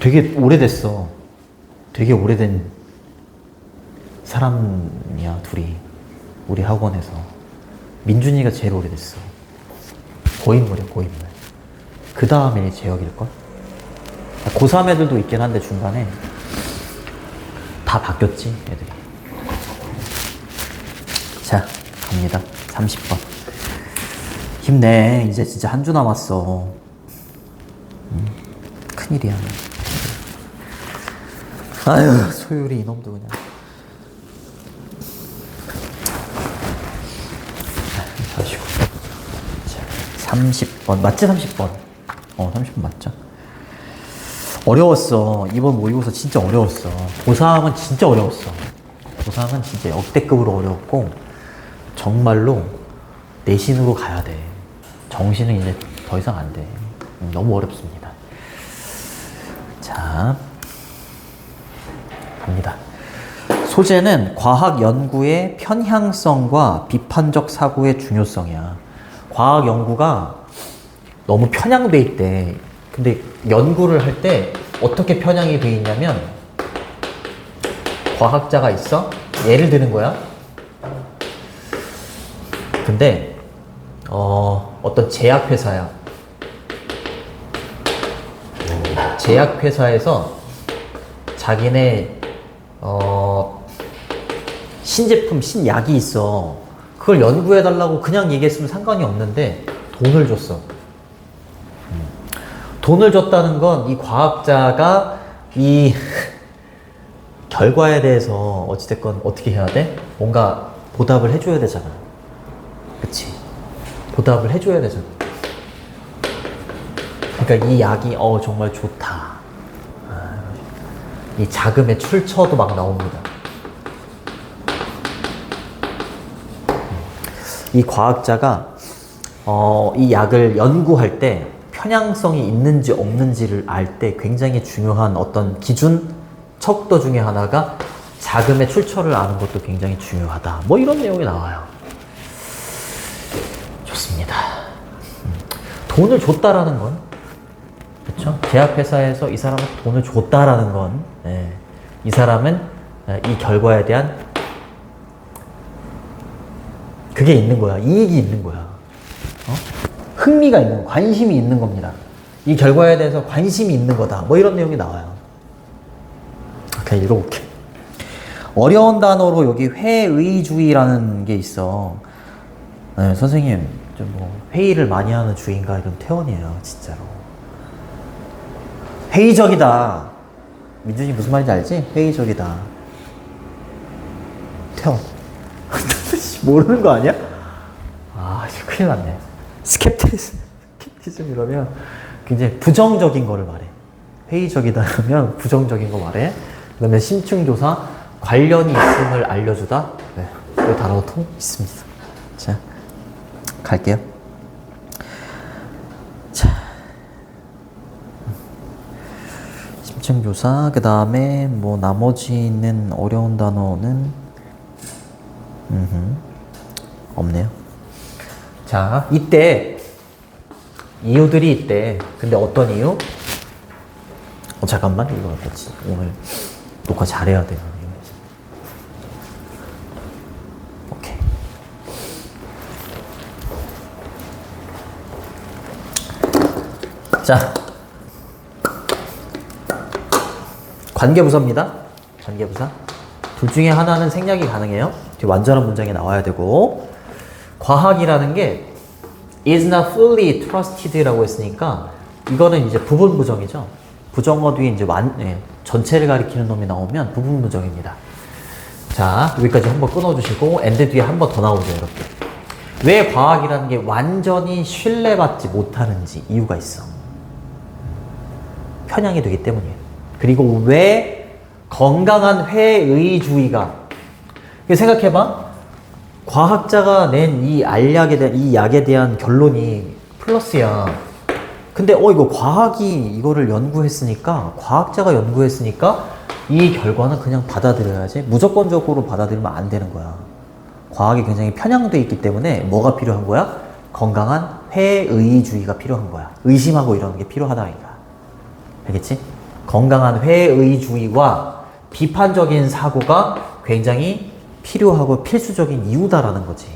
되게 오래됐어. 되게 오래된 사람이야, 둘이. 우리 학원에서. 민준이가 제일 오래됐어. 고인물이야, 고인물. 그 다음에 재혁일걸? 고3 애들도 있긴 한데 중간에 다 바뀌었지, 애들이. 자, 갑니다. 30번. 힘내. 이제 진짜 한 주 남았어. 큰일이야. 아유, 소율이 이놈도 그냥. 자시고. 자, 30번. 맞지? 30번. 30번 맞죠? 어려웠어. 이번 모의고사 진짜 어려웠어. 고3은 진짜 어려웠어. 고3은 진짜 역대급으로 어려웠고, 정말로 내신으로 가야 돼. 정신은 이제 더 이상 안 돼. 너무 어렵습니다. 자, 갑니다. 소재는 과학 연구의 편향성과 비판적 사고의 중요성이야. 과학 연구가 너무 편향돼 있대. 근데 연구를 할 때 어떻게 편향이 돼 있냐면, 과학자가 있어? 예를 드는 거야. 근데 어떤 제약회사야. 제약회사에서 자기네 신제품, 신약이 있어. 그걸 연구해달라고 그냥 얘기했으면 상관이 없는데 돈을 줬어. 돈을 줬다는 건 이 과학자가 이 결과에 대해서 어찌됐건 어떻게 해야 돼? 뭔가 보답을 해줘야 되잖아. 그치? 보답을 해줘야 되잖아. 그러니까 이 약이 정말 좋다. 이 자금의 출처도 막 나옵니다. 이 과학자가 이 약을 연구할 때 편향성이 있는지 없는지를 알 때 굉장히 중요한 어떤 기준, 척도 중에 하나가 자금의 출처를 아는 것도 굉장히 중요하다. 뭐 이런 내용이 나와요. 좋습니다. 돈을 줬다라는 건, 그렇죠? 제약회사에서 이 사람한테 돈을 줬다라는 건, 이 사람은 이 결과에 대한 그게 있는 거야. 이익이 있는 거야. 흥미가 있는, 관심이 있는 겁니다. 이 결과에 대해서 관심이 있는 거다. 뭐 이런 내용이 나와요. 오케이, 읽어볼게. 어려운 단어로 여기 회의주의라는 게 있어. 네, 선생님, 좀 뭐 회의를 많이 하는 주의인가? 이런 태원이에요, 진짜로. 회의적이다. 민준이 무슨 말인지 알지? 회의적이다. 태원. 모르는 거 아니야? 아, 큰일 났네. 스캡티즘 이러면 굉장히 부정적인 거를 말해. 회의적이다 그러면 부정적인 거 말해. 그 다음에 심층조사, 관련이 있음을 알려주다. 네, 이 단어도 있습니다. 자, 갈게요. 자, 심층조사, 그 다음에 뭐 나머지 있는 어려운 단어는 없네요. 자, 이때 이유들이 있대. 근데 어떤 이유? 잠깐만, 이거 어떻지? 오늘 녹화 잘해야 돼요. 오케이. 자, 관계부사입니다. 관계부사. 둘 중에 하나는 생략이 가능해요. 완전한 문장이 나와야 되고, 과학이라는 게 is not fully trusted라고 했으니까 이거는 이제 부분 부정이죠. 부정어 뒤에 이제 전체를 가리키는 놈이 나오면 부분 부정입니다. 자, 여기까지 한번 끊어주시고 and 뒤에 한 번 더 나오죠, 여러분. 왜 과학이라는 게 완전히 신뢰받지 못하는지 이유가 있어. 편향이 되기 때문이에요. 그리고 왜 건강한 회의주의가, 생각해봐. 과학자가 낸 이 알약에 대한, 이 약에 대한 결론이 플러스야. 근데 이거 과학이 이거를 연구했으니까, 과학자가 연구했으니까 이 결과는 그냥 받아들여야지. 무조건적으로 받아들이면 안 되는 거야. 과학이 굉장히 편향돼 있기 때문에 뭐가 필요한 거야? 건강한 회의주의가 필요한 거야. 의심하고 이러는 게 필요하다, 이거. 알겠지? 건강한 회의주의와 비판적인 사고가 굉장히 필요하고 필수적인 이유다라는 거지.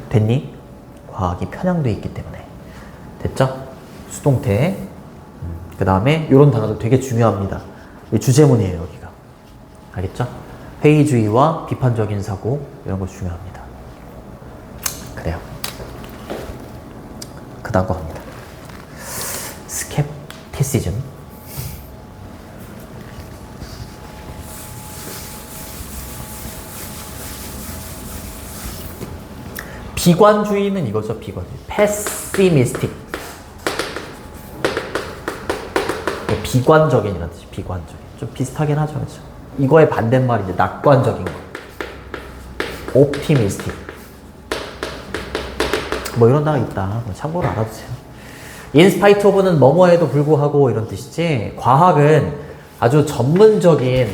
됐니? 과학이 편향돼 있기 때문에. 됐죠? 수동태. 그 다음에 이런 단어도 되게 중요합니다. 주제문이에요, 여기가. 알겠죠? 회의주의와 비판적인 사고, 이런 거 중요합니다. 그래요. 그 다음 거 갑니다. 스캡티시즘. 비관주의는 이거죠, 비관주의. pessimistic. 비관적인이라는 뜻이 비관적인. 좀 비슷하긴 하죠, 그렇죠? 이거의 반대말이 이제 낙관적인 거. optimistic. 뭐 이런 단어 있다. 참고로 알아두세요. in spite of는 뭐뭐에도 불구하고 이런 뜻이지, 과학은 아주 전문적인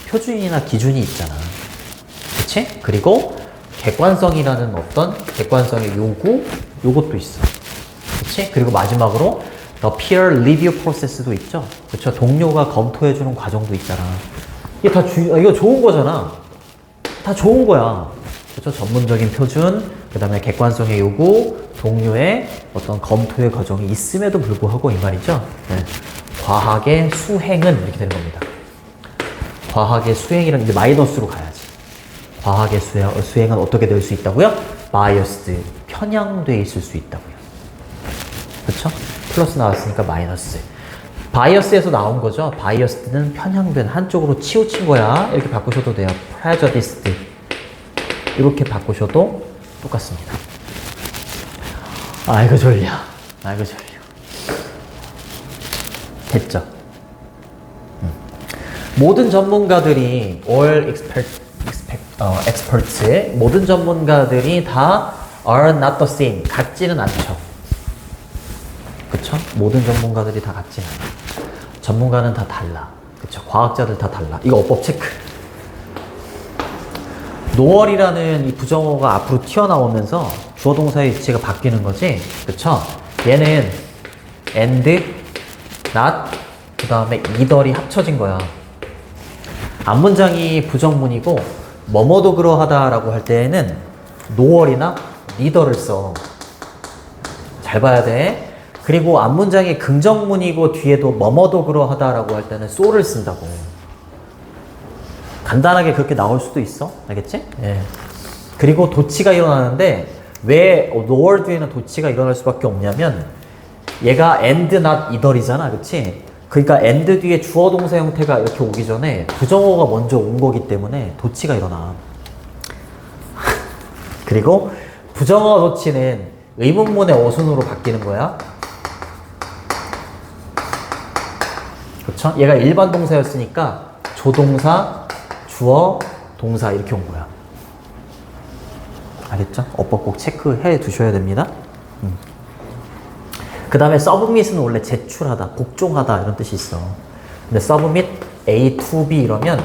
표준이나 기준이 있잖아. 그치? 그리고 객관성이라는 어떤 객관성의 요구, 요것도 있어. 그치? 그리고 마지막으로 the peer review process도 있죠. 그쵸? 동료가 검토해주는 과정도 있잖아. 이게 다 이거 좋은 거잖아. 다 좋은 거야. 그쵸? 전문적인 표준, 그 다음에 객관성의 요구, 동료의 어떤 검토의 과정이 있음에도 불구하고 이 말이죠. 네. 과학의 수행은 이렇게 되는 겁니다. 과학의 수행이란 이제 마이너스로 가야지. 과학의 수행은 어떻게 될 수 있다고요? biased, 편향돼 있을 수 있다고요. 그쵸? 플러스 나왔으니까 마이너스. bias에서 나온 거죠. biased는 편향된, 한쪽으로 치우친 거야. 이렇게 바꾸셔도 돼요. prejudiced. 이렇게 바꾸셔도 똑같습니다. 아이고 졸려. 아이고 졸려. 됐죠? 모든 전문가들이 all experts, 모든 전문가들이 다 are not the same, 같지는 않죠. 그쵸? 모든 전문가들이 다 같지는 않아. 전문가는 다 달라. 그쵸? 과학자들 다 달라. 이거 어법 체크. 노얼이라는 이 부정어가 앞으로 튀어나오면서 주어 동사의 위치가 바뀌는 거지. 그쵸? 얘는 and, not, 그 다음에 either이 합쳐진 거야. 앞문장이 부정문이고 뭐뭐도 그러하다라고 할 때에는 노얼이나 neither를 써. 잘 봐야 돼. 그리고 앞문장이 긍정문이고 뒤에도 뭐뭐도 그러하다라고 할 때는 so를 쓴다고. 간단하게 그렇게 나올 수도 있어. 알겠지? 예. 그리고 도치가 일어나는데 왜 nor 뒤에는 도치가 일어날 수밖에 없냐면 얘가 and not either이잖아. 그치? 그러니까 and 뒤에 주어 동사 형태가 이렇게 오기 전에 부정어가 먼저 온 거기 때문에 도치가 일어나. 그리고 부정어 도치는 의문문의 어순으로 바뀌는 거야. 그렇죠? 얘가 일반 동사였으니까 조동사, 주어, 동사 이렇게 온 거야. 알겠죠? 어법 꼭 체크해 두셔야 됩니다. 그 다음에 submit은 원래 제출하다, 복종하다 이런 뜻이 있어. 근데 submit A to B 이러면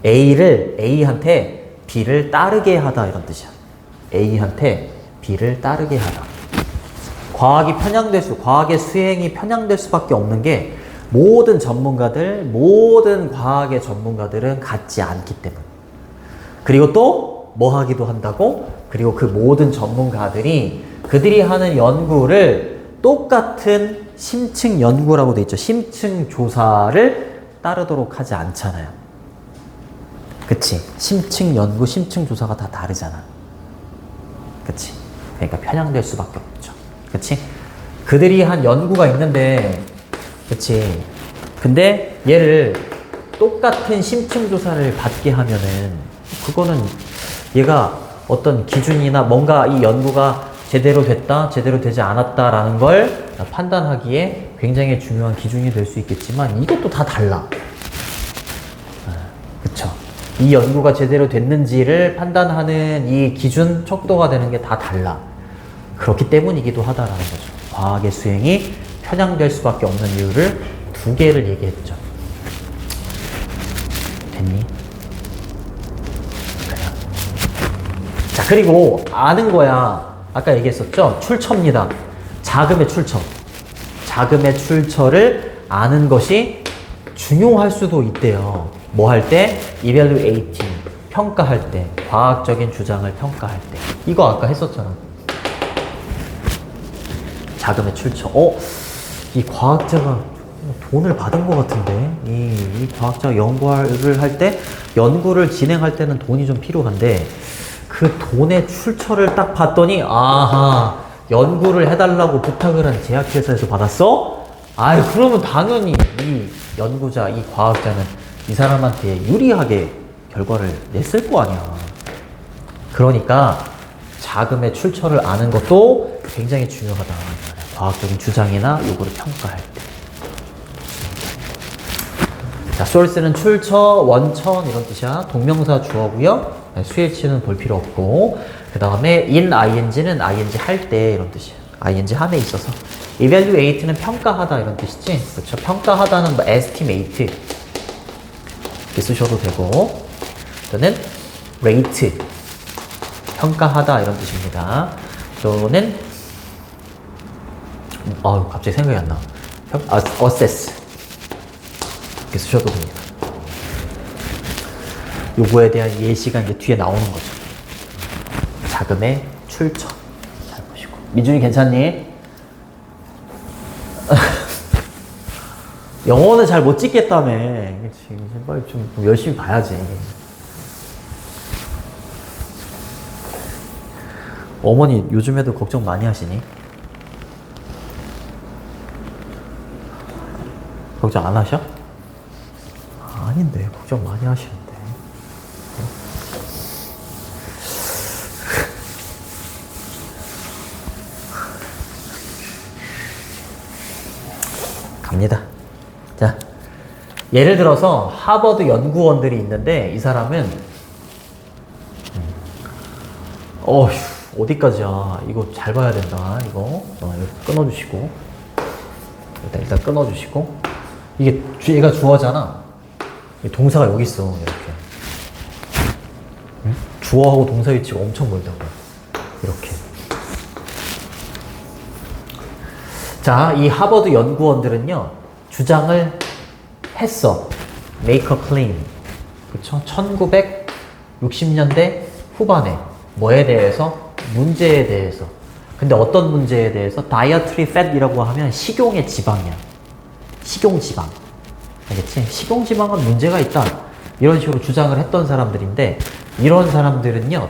A를 A한테 B를 따르게 하다 이런 뜻이야. A한테 B를 따르게 하다. 과학의 수행이 편향될 수밖에 없는 게 모든 전문가들, 모든 과학의 전문가들은 같지 않기 때문. 그리고 또 뭐 하기도 한다고? 그리고 그 모든 전문가들이 그들이 하는 연구를 똑같은 심층 연구라고 돼 있죠. 심층 조사를 따르도록 하지 않잖아요. 그치? 심층 연구, 심층 조사가 다 다르잖아. 그치? 그러니까 편향될 수밖에 없죠. 그치? 그들이 한 연구가 있는데, 그치? 근데 얘를 똑같은 심층 조사를 받게 하면은 그거는 얘가 어떤 기준이나 뭔가 이 연구가 제대로 됐다, 제대로 되지 않았다라는 걸 판단하기에 굉장히 중요한 기준이 될 수 있겠지만 이것도 다 달라. 그쵸? 이 연구가 제대로 됐는지를 판단하는 이 기준, 척도가 되는 게 다 달라. 그렇기 때문이기도 하다라는 거죠. 과학의 수행이 편향될 수밖에 없는 이유를 두 개를 얘기했죠. 됐니? 그래요. 자, 그리고 아는 거야. 아까 얘기했었죠? 출처입니다. 자금의 출처. 자금의 출처를 아는 것이 중요할 수도 있대요. 뭐 할 때? evaluating, 평가할 때, 과학적인 주장을 평가할 때. 이거 아까 했었잖아. 자금의 출처. 이 과학자가 돈을 받은 것 같은데, 이 과학자가 연구를 할 때, 연구를 진행할 때는 돈이 좀 필요한데, 그 돈의 출처를 딱 봤더니, 아하, 연구를 해달라고 부탁을 한 제약회사에서 받았어? 아유, 그러면 당연히 이 연구자, 이 과학자는 이 사람한테 유리하게 결과를 냈을 거 아니야. 그러니까 자금의 출처를 아는 것도 굉장히 중요하다. 과학적인 주장이나 요구를 평가할 때. 자, source는 출처, 원천 이런 뜻이야. 동명사 주어고요. 수일치는 볼 필요 없고. 그 다음에 in ing는 ing 할 때 이런 뜻이야. ing 함에 있어서. evaluate는 평가하다 이런 뜻이지. 그렇죠. 평가하다는 뭐 estimate 이렇게 쓰셔도 되고, 또는 rate 평가하다 이런 뜻입니다. 또는 갑자기 생각이 안 나. assess 이렇게 쓰셔도 됩니다. 요거에 대한 예시가 이제 뒤에 나오는 거죠. 자금의 출처 잘 보시고. 민준이 괜찮니? 영어는 잘 못 찍겠다며. 그치. 빨리 좀 열심히 봐야지. 어머니 요즘에도 걱정 많이 하시니? 걱정 안 하셔? 아닌데, 걱정 많이 하시는데. 갑니다. 자, 예를 들어서 하버드 연구원들이 있는데 이 사람은 어디까지야? 이거 잘 봐야 된다. 이거 이거 끊어주시고 일단 끊어주시고 이게 얘가 주어잖아. 동사가 여기 있어. 이렇게 응? 주어하고 동사 위치가 엄청 멀다고. 이렇게. 자, 이 하버드 연구원들은요 주장을 했어. make a claim. 그쵸? 1960년대 후반에 뭐에 대해서? 문제에 대해서. 근데 어떤 문제에 대해서? dietary fat이라고 하면 식용의 지방이야. 식용지방. 알겠지? 식용지방은 문제가 있다. 이런 식으로 주장을 했던 사람들인데 이런 사람들은요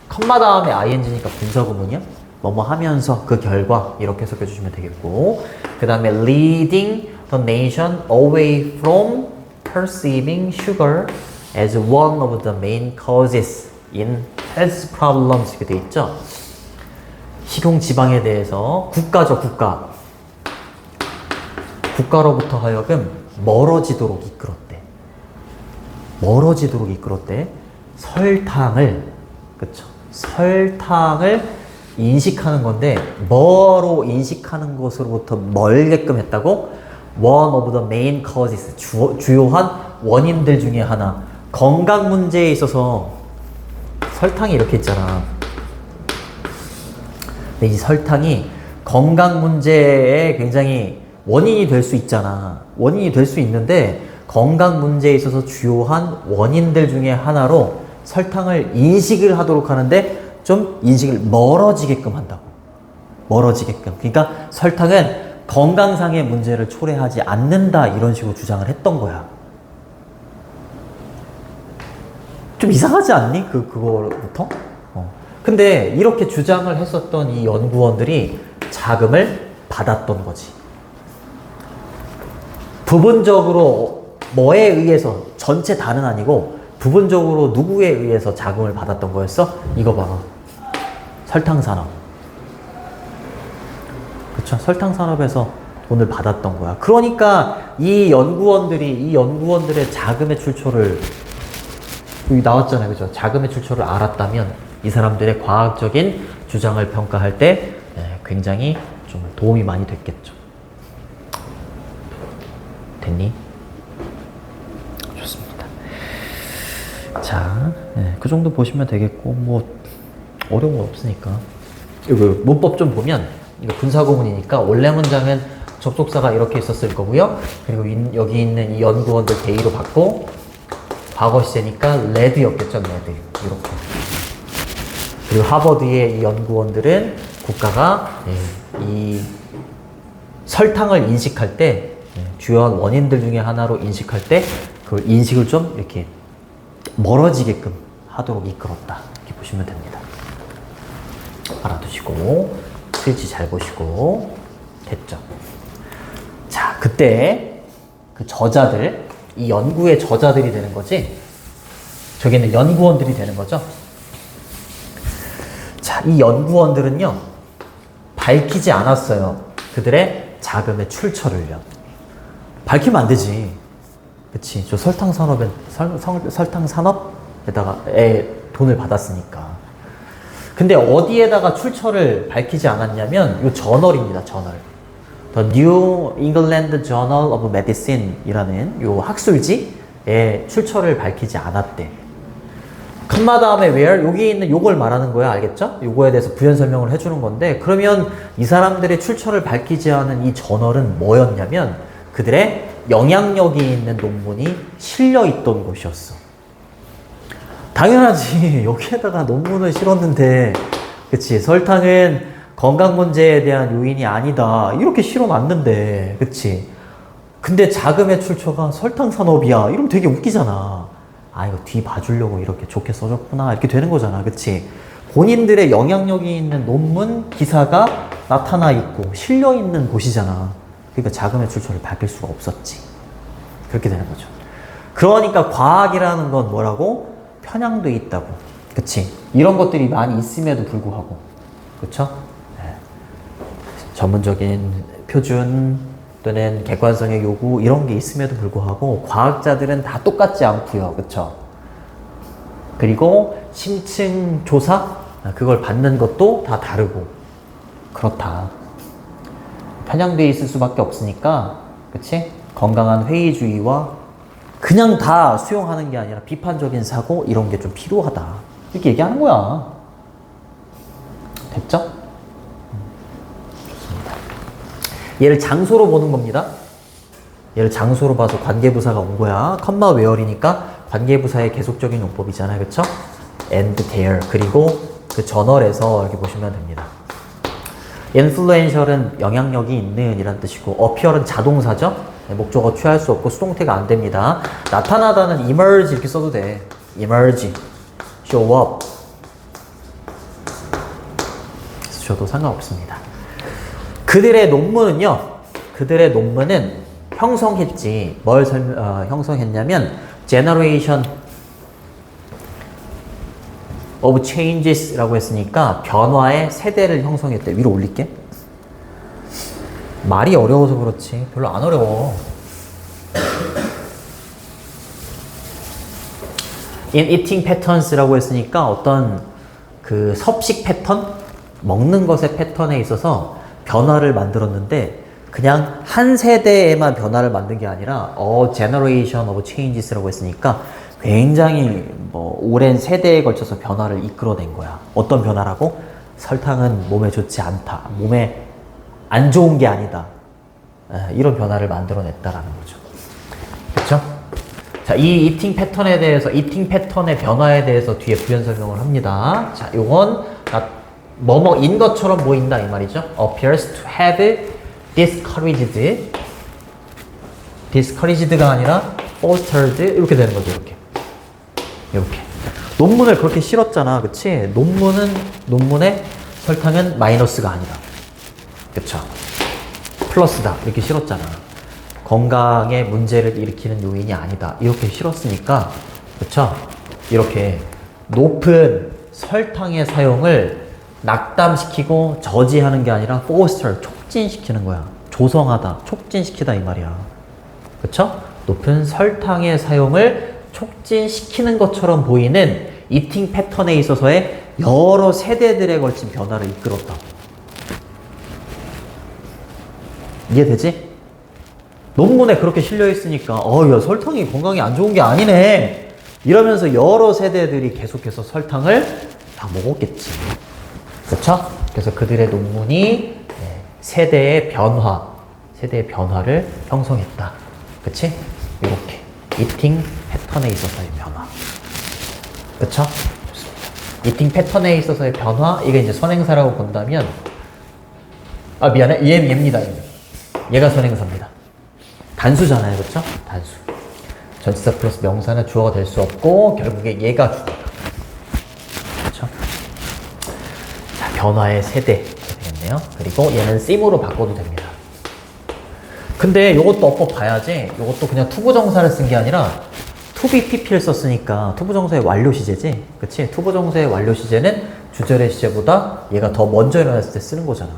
컴마 다음에 ing니까 분사구문이야. 뭐뭐 하면서 그 결과 이렇게 해석해 주시면 되겠고, 그 다음에 leading the nation away from perceiving sugar as one of the main causes in health problems 이렇게 돼 있죠. 식용지방에 대해서 국가죠, 국가. 국가로부터 하여금 멀어지도록 이끌었대. 멀어지도록 이끌었대. 설탕을, 그쵸? 설탕을 인식하는 건데 뭐로 인식하는 것으로부터 멀게끔 했다고? One of the main causes, 주요한 원인들 중에 하나. 건강 문제에 있어서 설탕이 이렇게 있잖아. 근데 이 설탕이 건강 문제에 굉장히 원인이 될 수 있잖아. 원인이 될 수 있는데 건강 문제에 있어서 주요한 원인들 중에 하나로 설탕을 인식을 하도록 하는데 좀 인식을 멀어지게끔 한다고. 멀어지게끔. 그러니까 설탕은 건강상의 문제를 초래하지 않는다 이런 식으로 주장을 했던 거야. 좀 이상하지 않니? 그거부터? 근데 이렇게 주장을 했었던 이 연구원들이 자금을 받았던 거지. 부분적으로 뭐에 의해서, 전체 다는 아니고 부분적으로 누구에 의해서 자금을 받았던 거였어? 이거 봐. 설탕산업. 그쵸? 설탕산업에서 돈을 받았던 거야. 그러니까 이 연구원들의 자금의 출처를, 여기 나왔잖아요. 그죠? 자금의 출처를 알았다면 이 사람들의 과학적인 주장을 평가할 때 굉장히 좀 도움이 많이 됐겠죠. 됐니? 좋습니다. 자, 그 정도 보시면 되겠고, 뭐 어려운 거 없으니까. 이거 문법 좀 보면 이거 분사구문이니까 원래 문장은 접속사가 이렇게 있었을 거고요. 그리고 여기 있는 이 연구원들 대의로 받고 과거 시제니까 레드였겠죠. 레드 이렇게. 그리고 하버드의 이 연구원들은 국가가 이 설탕을 인식할 때 주요한 원인들 중에 하나로 인식할 때 그걸 인식을 좀 이렇게 멀어지게끔 하도록 이끌었다. 이렇게 보시면 됩니다. 알아두시고 스위치 잘 보시고 됐죠. 자, 그때 그 저자들, 이 연구의 저자들이 되는 거지. 저기는 연구원들이 되는 거죠. 자, 이 연구원들은요 밝히지 않았어요. 그들의 자금의 출처를요. 밝히면 안 되지. 그치? 저 설탕 산업에 설탕 산업에다가 돈을 받았으니까. 근데 어디에다가 출처를 밝히지 않았냐면 이 저널입니다. 저널. The New England Journal of Medicine이라는 이 학술지에 출처를 밝히지 않았대. 컴마 다음에 where 여기 있는 요걸 말하는 거야. 알겠죠? 요거에 대해서 부연 설명을 해주는 건데 그러면 이 사람들의 출처를 밝히지 않은 이 저널은 뭐였냐면 그들의 영향력이 있는 논문이 실려 있던 곳이었어. 당연하지. 여기에다가 논문을 실었는데 그치? 설탕은 건강 문제에 대한 요인이 아니다. 이렇게 실어놨는데 그치? 근데 자금의 출처가 설탕 산업이야. 이러면 되게 웃기잖아. 아, 이거 뒤 봐주려고 이렇게 좋게 써줬구나. 이렇게 되는 거잖아. 그치? 본인들의 영향력이 있는 논문, 기사가 나타나 있고 실려 있는 곳이잖아. 그러니까 자금의 출처를 밝힐 수가 없었지. 그렇게 되는 거죠. 그러니까 과학이라는 건 뭐라고? 편향돼 있다고. 그치? 이런 것들이 많이 있음에도 불구하고. 그쵸? 네. 전문적인 표준 또는 객관성의 요구 이런 게 있음에도 불구하고 과학자들은 다 똑같지 않고요. 그쵸? 그리고 심층 조사? 그걸 받는 것도 다 다르고. 그렇다. 편향돼 있을 수밖에 없으니까 그치? 건강한 회의주의와 그냥 다 수용하는 게 아니라 비판적인 사고 이런 게 좀 필요하다. 이렇게 얘기하는 거야. 됐죠? 좋습니다. 얘를 장소로 보는 겁니다. 얘를 장소로 봐서 관계부사가 온 거야. 컴마 웨어리니까 관계부사의 계속적인 용법이잖아요. 그쵸? and there. 그리고 그 저널에서 이렇게 보시면 됩니다. influential은 영향력이 있는 이란 뜻이고 appear은 자동사죠. 목적어 취할 수 없고 수동태가 안 됩니다. 나타나다는 emerge 이렇게 써도 돼. emerge, show up. 써도 상관없습니다. 그들의 논문은요. 그들의 논문은 형성했지. 뭘 형성했냐면 generation of changes라고 했으니까 변화의 세대를 형성했대. 위로 올릴게. 말이 어려워서 그렇지 별로 안 어려워. In eating patterns라고 했으니까 어떤 그 섭식 패턴, 먹는 것의 패턴에 있어서 변화를 만들었는데 그냥 한 세대에만 변화를 만든 게 아니라 a generation of changes라고 했으니까 굉장히 뭐 오랜 세대에 걸쳐서 변화를 이끌어낸 거야. 어떤 변화라고? 설탕은 몸에 좋지 않다. 몸에 안 좋은 게 아니다. 이런 변화를 만들어냈다라는 거죠. 그렇죠? 자, 이 이팅 패턴에 대해서, 이팅 패턴의 변화에 대해서 뒤에 부연 설명을 합니다. 자, 요건 뭐뭐인 것처럼 보인다 이 말이죠. appears to have discouraged. discouraged가 아니라 fostered 이렇게 되는 거죠. 이렇게. 논문을 그렇게 실었잖아. 그치? 논문에 설탕은 마이너스가 아니다. 그쵸? 플러스다. 이렇게 실었잖아. 건강에 문제를 일으키는 요인이 아니다. 이렇게 실었으니까, 그쵸? 이렇게 높은 설탕의 사용을 낙담시키고 저지하는 게 아니라 foster, 촉진시키는 거야. 조성하다, 촉진시키다 이 말이야. 그쵸? 높은 설탕의 사용을 촉진시키는 것처럼 보이는 이팅 패턴에 있어서의 여러 세대들에 걸친 변화를 이끌었다. 이해되지? 논문에 그렇게 실려 있으니까 야, 설탕이 건강에 안 좋은 게 아니네 이러면서 여러 세대들이 계속해서 설탕을 다 먹었겠지. 그렇죠? 그래서 그들의 논문이 세대의 세대의 변화를 형성했다. 그치? 이렇게 이팅 패턴에 있어서의 변화. 그쵸? 좋습니다. 이팅 패턴에 있어서의 변화, 이게 이제 선행사라고 본다면, 아 미안해, 얘입니다. 얘가 선행사입니다. 단수잖아요, 그쵸? 단수. 전치사 플러스 명사는 주어가 될 수 없고 결국에 얘가 주어다. 그쵸? 자, 변화의 세대 되겠네요. 그리고 얘는 sim으로 바꿔도 됩니다. 근데 요것도 어법 봐야지. 요것도 그냥 투부정사를 쓴 게 아니라 투비pp를 썼으니까 투부정사의 완료 시제지. 그치? 투부정사의 완료 시제는 주절의 시제보다 얘가 더 먼저 일어났을 때 쓰는 거잖아.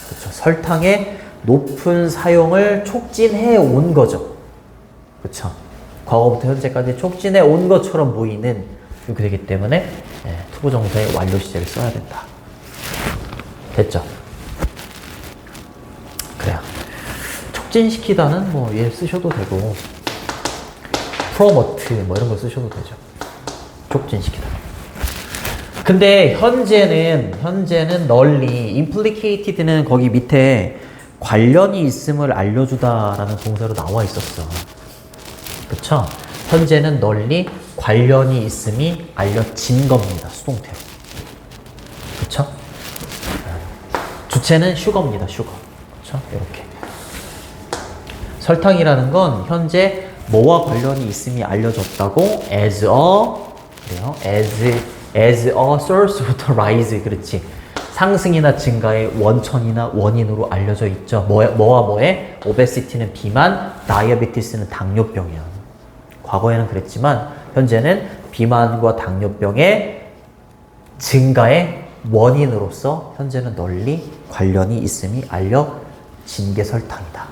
그쵸? 설탕의 높은 사용을 촉진해 온 거죠. 그쵸? 과거부터 현재까지 촉진해 온 것처럼 보이는 이렇게 되기 때문에 투부정사의 완료 시제를 써야 된다. 됐죠? 그래요. 촉진시키다는 뭐 얘 쓰셔도 되고 promote 뭐 이런 거 쓰셔도 되죠. 촉진시키다. 근데 현재는 널리 implicated는 거기 밑에 관련이 있음을 알려주다라는 동사로 나와 있었어. 그쵸? 현재는 널리 관련이 있음이 알려진 겁니다. 수동태로. 그쵸? 주체는 슈거입니다. 슈거. 그쵸? 이렇게. 설탕이라는 건 현재 뭐와 관련이 있음이 알려졌다고 as a source of the rise. 그렇지. 상승이나 증가의 원천이나 원인으로 알려져 있죠. 뭐와 뭐에? obesity는 비만, diabetes는 당뇨병이야. 과거에는 그랬지만 현재는 비만과 당뇨병의 증가의 원인으로서 현재는 널리 관련이 있음이 알려진 게 설탕이다.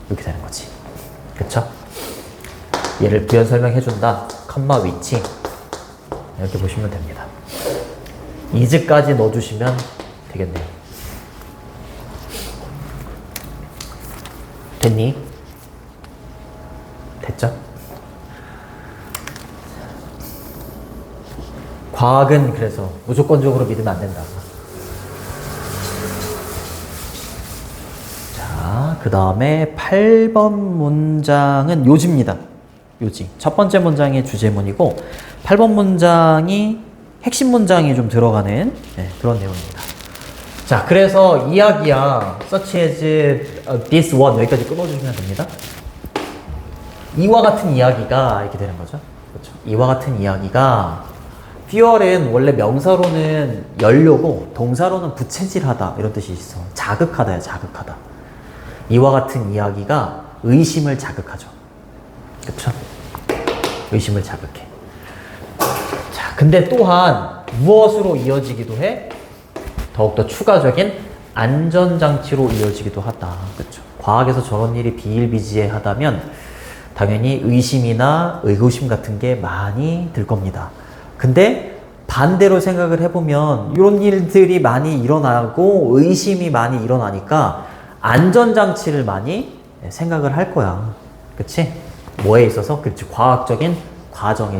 이렇게 되는 거지. 그쵸? 얘를 부연 설명해준다. 컴마 위치. 이렇게 보시면 됩니다. is까지 넣어주시면 되겠네요. 됐니? 됐죠? 과학은 그래서 무조건적으로 믿으면 안 된다. 자, 그 다음에 8번 문장은 요지입니다. 요지. 첫 번째 문장이 주제문이고 8번 문장이 핵심 문장이 좀 들어가는 그런 내용입니다. 자, 그래서 이야기야. such as this one 여기까지 끊어주시면 됩니다. 이와 같은 이야기가 이렇게 되는 거죠. 그렇죠? 이와 같은 이야기가 fuel은 원래 명사로는 연료고 동사로는 부채질하다 이런 뜻이 있어. 자극하다야, 자극하다. 이와 같은 이야기가 의심을 자극하죠. 그렇죠? 의심을 자극해. 자, 근데 또한 무엇으로 이어지기도 해? 더욱더 추가적인 안전장치로 이어지기도 하다. 그렇죠? 과학에서 저런 일이 비일비재하다면 당연히 의심이나 의구심 같은 게 많이 들 겁니다. 근데 반대로 생각을 해보면 이런 일들이 많이 일어나고 의심이 많이 일어나니까 안전장치를 많이 생각을 할 거야. 그치? 뭐에 있어서? 그렇지. 과학적인 과정에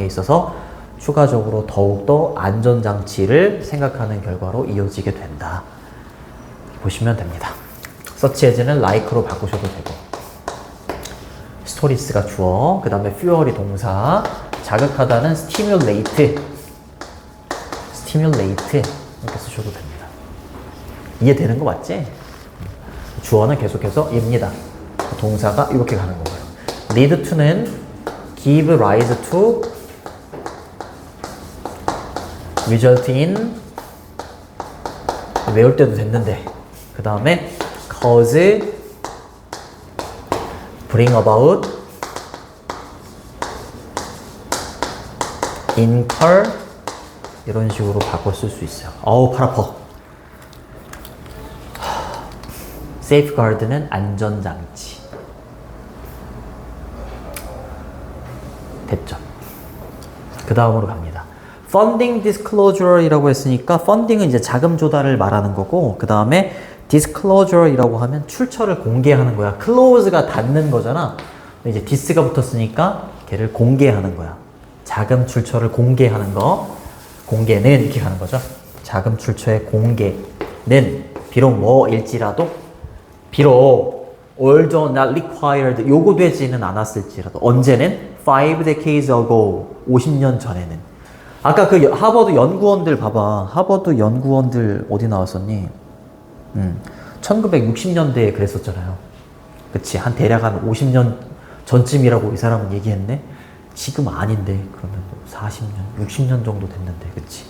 있어서 추가적으로 더욱더 안전장치를 생각하는 결과로 이어지게 된다. 보시면 됩니다. such as는 like로 바꾸셔도 되고 stories가 주어, 그 다음에 fuel이 동사, 자극하다는 stimulate 이렇게 쓰셔도 됩니다. 이해되는 거 맞지? 주어는 계속해서 입니다. 동사가 이렇게 가는 거고요. lead to는 give rise to, result in, 외울 때도 됐는데, 그 다음에 cause, bring about, incur, 이런 식으로 바꿔 쓸 수 있어요. 어우, 팔 아파. safeguard는 안전장치. 됐죠? 그 다음으로 갑니다. funding disclosure이라고 했으니까 funding은 이제 자금 조달을 말하는 거고, 그 다음에 disclosure이라고 하면 출처를 공개하는 거야. close가 닫는 거잖아. 이제 this가 붙었으니까 걔를 공개하는 거야. 자금 출처를 공개하는 거. 공개는 이렇게 가는 거죠. 자금 출처의 공개는 비록 뭐일지라도 비록 although not required 요구되지는 않았을지라도 언제는 5 decades ago 50년 전에는 아까 그 하버드 연구원들 봐봐. 하버드 연구원들 어디 나왔었니? 1960년대에 그랬었잖아요. 그치? 한 대략 한 50년 전쯤이라고 이 사람은 얘기했네? 지금 아닌데 그러면 40년, 60년 정도 됐는데 그치?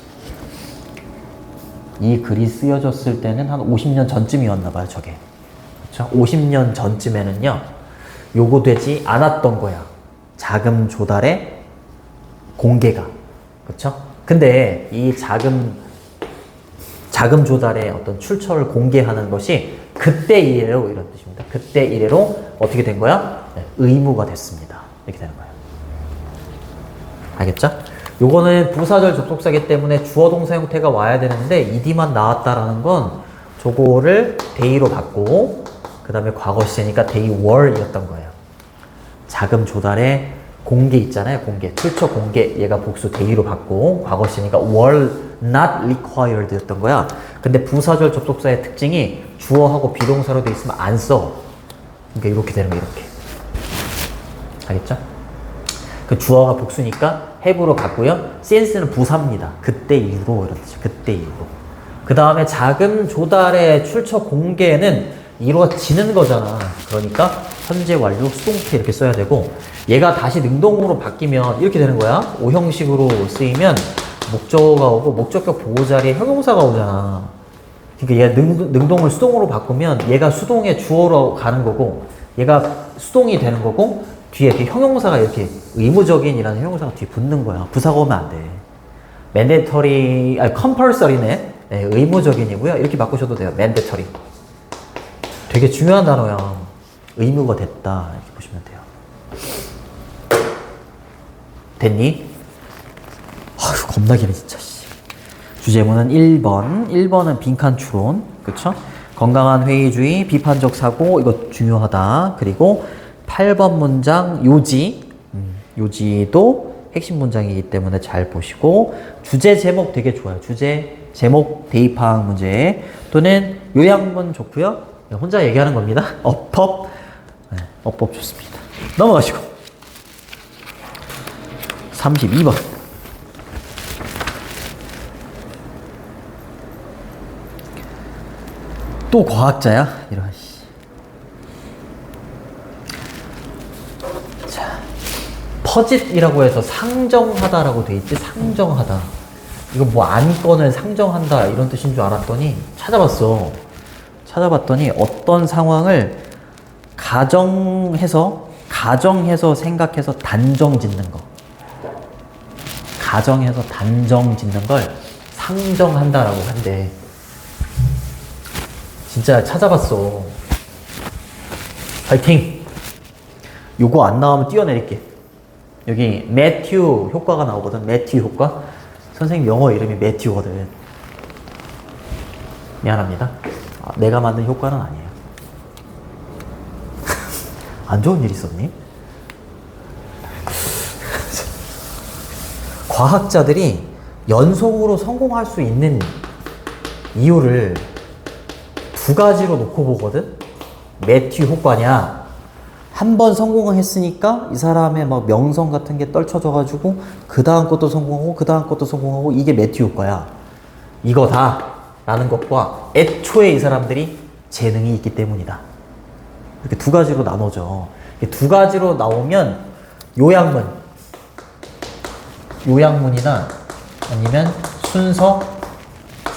이 글이 쓰여졌을 때는 한 50년 전쯤이었나 봐요 저게. 그쵸? 50년 전쯤에는요 요구되지 않았던 거야. 자금 조달의 공개가. 그쵸? 근데 이 자금 조달의 어떤 출처를 공개하는 것이 그때 이래로 이런 뜻입니다. 그때 이래로 어떻게 된 거야? 네, 의무가 됐습니다. 이렇게 되는 거예요. 알겠죠? 요거는 부사절 접속사기 때문에 주어 동사 형태가 와야 되는데 ed만 나왔다라는 건 저거를 day로 바꾸고 그 다음에 과거 시제니까 day were이었던 거예요. 자금 조달의 공개 있잖아요. 공개. 출처 공개. 얘가 복수 day로 바꾸고 과거 시제니까 were not required 였던 거야. 근데 부사절 접속사의 특징이 주어하고 비동사로 돼 있으면 안 써. 그러니까 이렇게 되는 거야. 이렇게. 알겠죠? 그 주어가 복수니까 have로 갔고요. since는 부사입니다. 그때 이후로 이런 뜻이죠. 그때 이후로. 그 다음에 자금 조달의 출처 공개는 이루어지는 거잖아. 그러니까 현재 완료 수동태 이렇게 써야 되고 얘가 다시 능동으로 바뀌면 이렇게 되는 거야. O 형식으로 쓰이면 목적어가 오고 목적격 보호 자리에 형용사가 오잖아. 그러니까 얘가 능동을 수동으로 바꾸면 얘가 수동의 주어로 가는 거고 얘가 수동이 되는 거고 뒤에 이렇게 형용사가 이렇게 의무적인이라는 형용사가 뒤에 붙는 거야. 부사가 오면 안 돼. mandatory, compulsory네. 네, 의무적인이고요. 이렇게 바꾸셔도 돼요. mandatory. 되게 중요한 단어야. 의무가 됐다. 이렇게 보시면 돼요. 됐니? 아휴, 겁나 기네, 진짜. 주제문은 1번. 1번은 빈칸 추론. 그쵸? 건강한 회의주의, 비판적 사고, 이거 중요하다. 그리고 8번 문장, 요지. 요지도 핵심 문장이기 때문에 잘 보시고, 주제 제목 되게 좋아요. 주제 제목 대입학 문제 또는 요약문 좋고요. 혼자 얘기하는 겁니다. 어법. 네, 어법 좋습니다. 넘어가시고. 32번. 또 과학자야? 이런. 자, 퍼짓이라고 해서 상정하다라고 돼 있지. 상정하다. 이거 뭐 안건을 상정한다 이런 뜻인 줄 알았더니 찾아봤더니 어떤 상황을 가정해서 생각해서 단정 짓는 거. 가정해서 단정 짓는 걸 상정한다라고 한대. 진짜 찾아봤어. 파이팅! 요거 안 나오면 뛰어내릴게. 여기 매튜 효과가 나오거든. 매튜 효과. 선생님 영어 이름이 매튜거든. 미안합니다. 내가 만든 효과는 아니에요. 안 좋은 일 있었니? 과학자들이 연속으로 성공할 수 있는 이유를 두 가지로 놓고 보거든? 매튜 효과냐? 한 번 성공을 했으니까 이 사람의 막 명성 같은 게 떨쳐져가지고 그 다음 것도 성공하고 그 다음 것도 성공하고 이게 매튜 효과야. 이거다 라는 것과 애초에 이 사람들이 재능이 있기 때문이다. 이렇게 두 가지로 나눠져. 두 가지로 나오면 요약문이나 아니면 순서,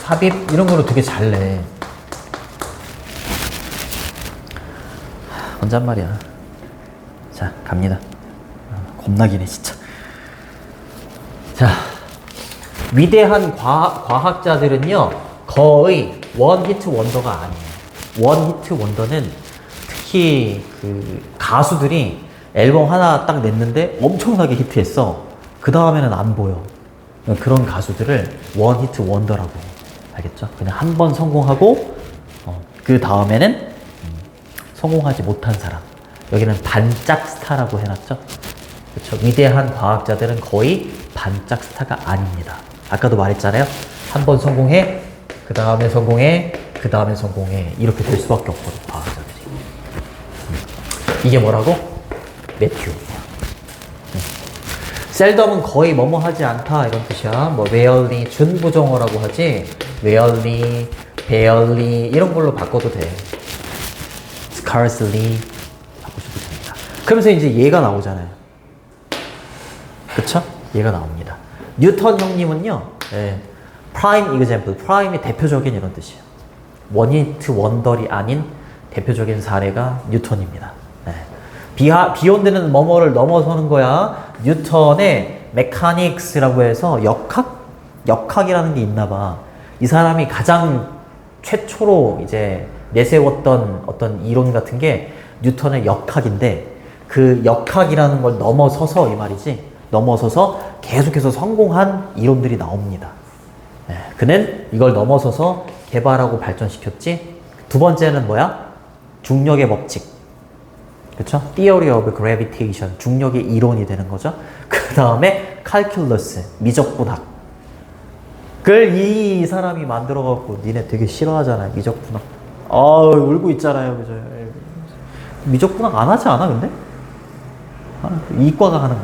삽입 이런 걸로 되게 잘 내. 혼잣말이야. 자, 갑니다. 겁나 기네, 진짜. 자, 위대한 과학자들은요, 거의 원히트 원더가 아니에요. 원히트 원더는 특히 그 가수들이 앨범 하나 딱 냈는데 엄청나게 히트했어. 그 다음에는 안 보여. 그런 가수들을 원히트 원더라고. 알겠죠? 그냥 한 번 성공하고, 그 다음에는 성공하지 못한 사람. 여기는 반짝 스타라고 해놨죠? 그렇죠? 위대한 과학자들은 거의 반짝 스타가 아닙니다. 아까도 말했잖아요. 한 번 성공해, 그 다음에 성공해, 그 다음에 성공해. 이렇게 될 수밖에 없거든, 과학자들이. 이게 뭐라고? 매튜. 셀덤은 거의 뭐뭐 하지 않다 이런 뜻이야. 뭐 rarely 준부정어라고 하지. rarely, barely 이런 걸로 바꿔도 돼. scarcely 바꾸셔도 됩니다. 그러면서 이제 얘가 나오잖아요. 그쵸? 얘가 나옵니다. 뉴턴 형님은요. prime example, prime이 대표적인 이런 뜻이에요. 원히트 원더리 아닌 대표적인 사례가 뉴턴입니다. 비욘드는 뭐뭐를 넘어서는 거야. 뉴턴의 메카닉스라고 해서 역학이라는 게 있나 봐. 이 사람이 가장 최초로 이제 내세웠던 어떤 이론 같은 게 뉴턴의 역학인데 그 역학이라는 걸 넘어서서 이 말이지. 넘어서서 계속해서 성공한 이론들이 나옵니다. 그는 이걸 넘어서서 개발하고 발전시켰지. 두 번째는 뭐야? 중력의 법칙. 그쵸? Theory of Gravitation. 중력의 이론이 되는 거죠. 그 다음에 Calculus. 미적분학. 그걸 이 사람이 만들어갖고 니네 되게 싫어하잖아요. 미적분학. 울고 있잖아요. 그죠? 미적분학 안 하지 않아, 근데? 이과가 하는 거.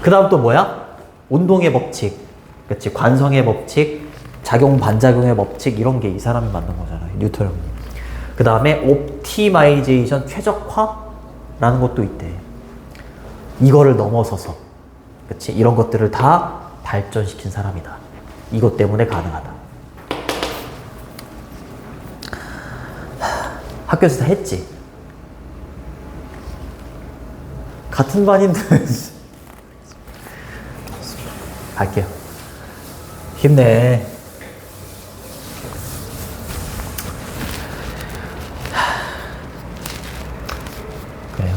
그 다음 또 뭐야? 운동의 법칙. 그치? 관성의 법칙, 작용, 반작용의 법칙, 이런 게 이 사람이 만든 거잖아요. 뉴턴 형님. 그 다음에 옵티마이제이션, 최적화라는 것도 있대. 이거를 넘어서서. 그치? 이런 것들을 다 발전시킨 사람이다. 이것 때문에 가능하다. 학교에서 다 했지? 같은 반인데. 갈게요. 힘내. 그래요.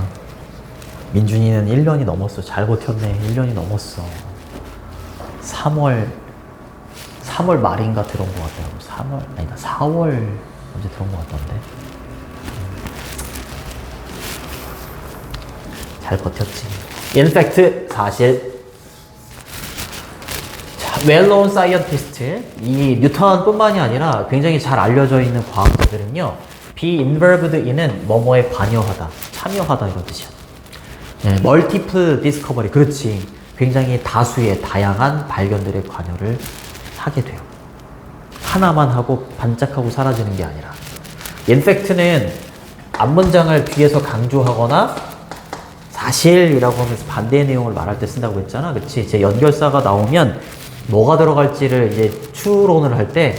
민준이는 1년이 넘었어. 잘 버텼네. 1년이 넘었어. 3월 말인가 들어온 것 같더라고. 4월 언제 들어온 것 같던데. 잘 버텼지. In fact, 사실 well-known scientist, 이 뉴턴뿐만이 아니라 굉장히 잘 알려져 있는 과학자들은요, be involved in은 뭐뭐에 관여하다, 참여하다 이런 뜻이야. multiple discovery, 그렇지. 굉장히 다수의 다양한 발견들에 관여를 하게 돼요. 하나만 하고 반짝하고 사라지는 게 아니라. in fact는 앞문장을 뒤에서 강조하거나 사실이라고 하면서 반대의 내용을 말할 때 쓴다고 했잖아. 그치? 이제 연결사가 나오면 뭐가 들어갈지를 이제 추론을 할 때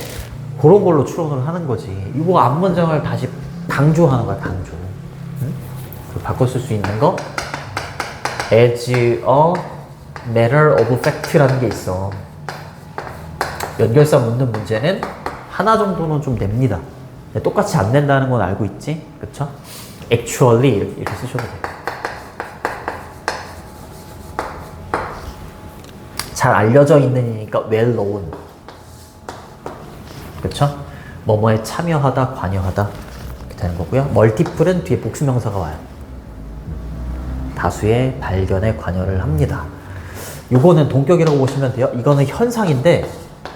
그런 걸로 추론을 하는 거지. 이거 앞문장을 다시 강조하는 거야, 강조. 응? 바꿔 쓸 수 있는 거 as a matter of fact라는 게 있어. 연결사 묻는 문제는 하나 정도는 좀 냅니다. 똑같이 안 낸다는 건 알고 있지? 그쵸? actually 이렇게 쓰셔도 돼요. 잘 알려져 있는이니까 well known. 그쵸? 뭐뭐에 참여하다, 관여하다 이렇게 되는 거고요. multiple은 뒤에 복수명사가 와요. 다수의 발견에 관여를 합니다. 이거는 동격이라고 보시면 돼요. 이거는 현상인데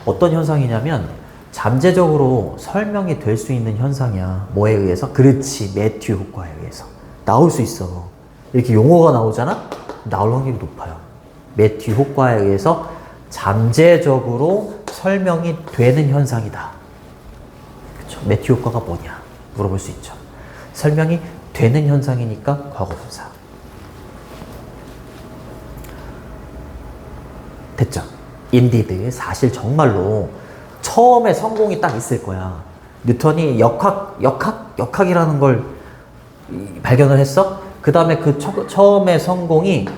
어떤 현상이냐면 잠재적으로 설명이 될 수 있는 현상이야. 뭐에 의해서? 그렇지, 매튜 효과에 의해서 나올 수 있어. 이렇게 용어가 나오잖아? 나올 확률이 높아요. 매튜 효과에 의해서 잠재적으로 설명이 되는 현상이다. 그쵸? 매튜 효과가 뭐냐 물어볼 수 있죠. 설명이 되는 현상이니까 과거분사. 됐죠? indeed, 사실 정말로 처음에 성공이 딱 있을 거야. 뉴턴이 역학이라는 걸 발견을 했어. 그 다음에 그 처음에 성공이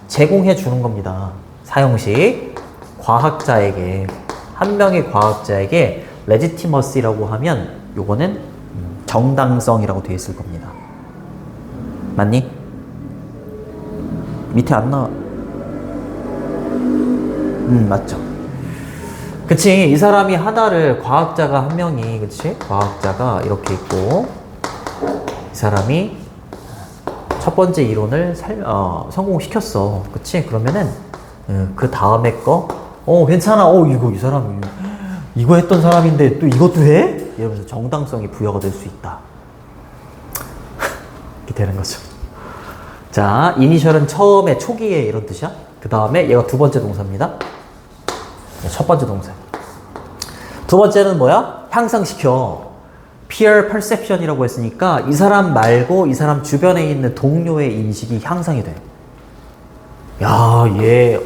제공해 주는 겁니다. 사형식. 과학자에게, 한 명의 과학자에게 legitimacy라고 하면 요거는 정당성이라고 되어 있을 겁니다. 맞니? 밑에 안 나와. 맞죠. 그치. 이 사람이 하나를, 과학자가 한 명이, 그치? 과학자가 이렇게 있고, 이 사람이 첫 번째 이론을 성공시켰어. 그치? 그러면은, 그 다음에 거, 괜찮아. 이거, 이 사람이, 이거 했던 사람인데 또 이것도 해? 이러면서 정당성이 부여가 될 수 있다. 이렇게 되는 거죠. 자, 이니셜은 처음에 초기에 이런 뜻이야. 그 다음에 얘가 두 번째 동사입니다. 첫 번째 동사. 두 번째는 뭐야? 향상시켜. peer perception이라고 했으니까 이 사람 말고 이 사람 주변에 있는 동료의 인식이 향상이 돼. 야, 얘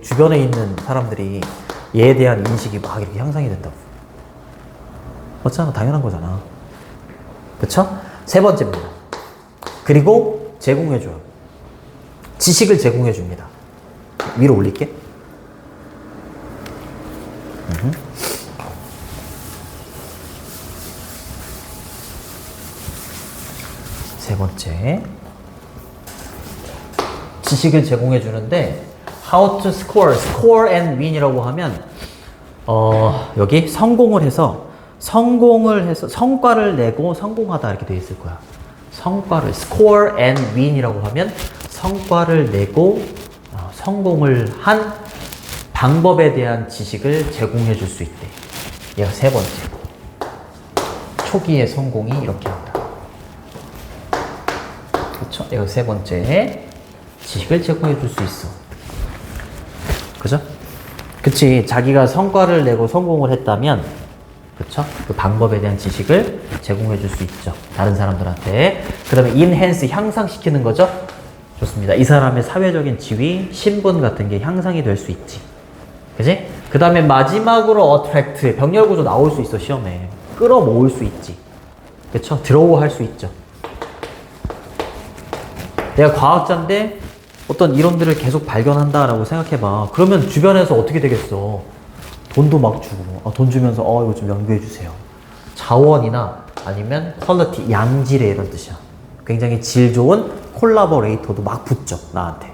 주변에 있는 사람들이 얘에 대한 인식이 막 이렇게 향상이 된다고. 맞잖아, 당연한 거잖아. 그쵸? 세 번째입니다. 그리고 제공해줘요. 지식을 제공해줍니다. 위로 올릴게. 세 번째. 지식을 제공해 주는데 how to score, score and win이라고 하면 여기 성공을 해서 성과를 내고 성공하다 이렇게 되어 있을 거야. 성과를 score and win이라고 하면 성과를 내고 성공을 한 방법에 대한 지식을 제공해 줄 수 있대. 얘가 세 번째. 초기의 성공이 이렇게 한다. 그렇죠? 얘가 세 번째. 지식을 제공해 줄 수 있어. 그죠? 그치. 자기가 성과를 내고 성공을 했다면, 그쵸? 그 방법에 대한 지식을 제공해 줄 수 있죠. 다른 사람들한테. 그 다음에 enhance, 향상시키는 거죠? 좋습니다. 이 사람의 사회적인 지위, 신분 같은 게 향상이 될 수 있지. 그치? 그 다음에 마지막으로 attract, 병렬 구조 나올 수 있어, 시험에. 끌어모을 수 있지. 그쵸? 드로우 할 수 있죠. 내가 과학자인데 어떤 이론들을 계속 발견한다라고 생각해봐. 그러면 주변에서 어떻게 되겠어? 돈도 막 주고, 돈 주면서 이거 좀 연구해 주세요. 자원이나 아니면 퀄리티, 양질의 이런 뜻이야. 굉장히 질 좋은 콜라보레이터도 막 붙죠, 나한테.